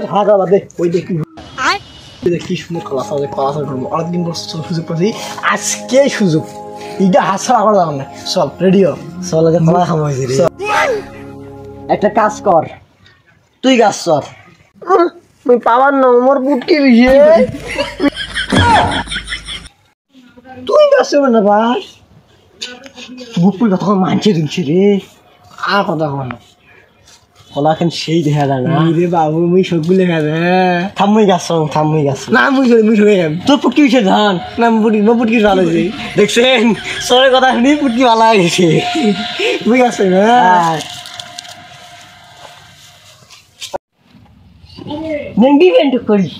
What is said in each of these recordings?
ঢাকা বাদে ওই দেখি কি সুন্দর ক্লাস আছে অনেকদিন পর সুযোগ পাচ্ছি আজকে সুযোগ এটা হাসা আমার জানা না চল রেডিও চল আগে কলা খাওয়া হয়েছে একটা কাজ কর তুই গাছ চর তুই পাবার না আমার বুটকি বিষে তুই গাছ না ভাই বুকুর কথা মানছে দিচ্ছে রে আর কথা কন কলা খান সেই দেখা যায় না রে বাবু মুই সবগুলো দেখা যায় থামুই গাছ না মুই সরে তোর পুটকি বিষে ধান না পুটকি ভালো হয়েছে দেখছেন সরের কথা শুনি পুটকি ভালো গেছে মুই গাছ না ডেঙ্গি কেন করি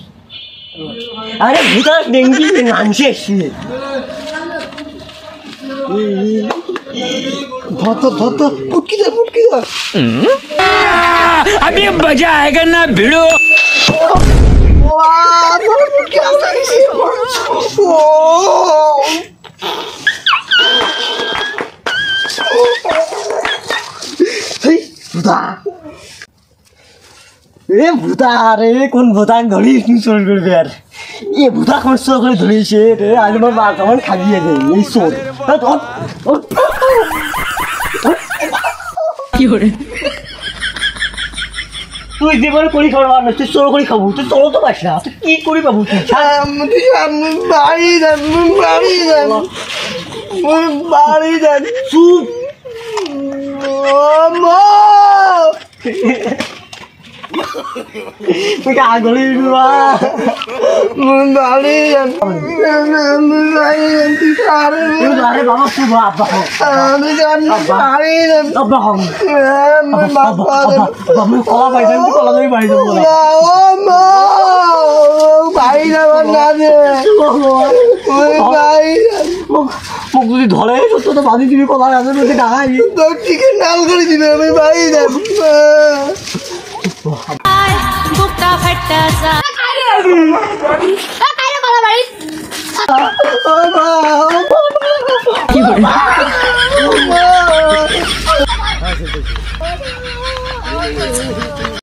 আরে ভূতাস ডেঙ্গি মানছে এসছে ধর পুটকি দে अभी मजा आएगा ना भिड़ो ভূতা রে কোন ভূতা ধরিস তুই চোর করবে আর এ ভূতা কোন চোর করে ধরিছে রে আজ আমার মা কেমন খাইয়ে দেয় এই চোর কি করে তুই জীবনে করি খাবার না তুই চোর করে খাবো তুই চলো তো পাস না তুই কি করি পাবো তুই বাড়ি যান চুপ তুই আগলি বাড়ি যান বাবা শুভ আব্বা বাড়ি যান আব্বা হম কলা পাইছেন তুই কলা ধরে বাড়ি যাবো বাড়ি যাবার না মোক যদি ধরে সত্য তো বাদি দিবি কলা আছে বলতে টাকা তোর টিকিট নাল করে দিবে আমি বাড়ি যাবো বুকটা ফাটা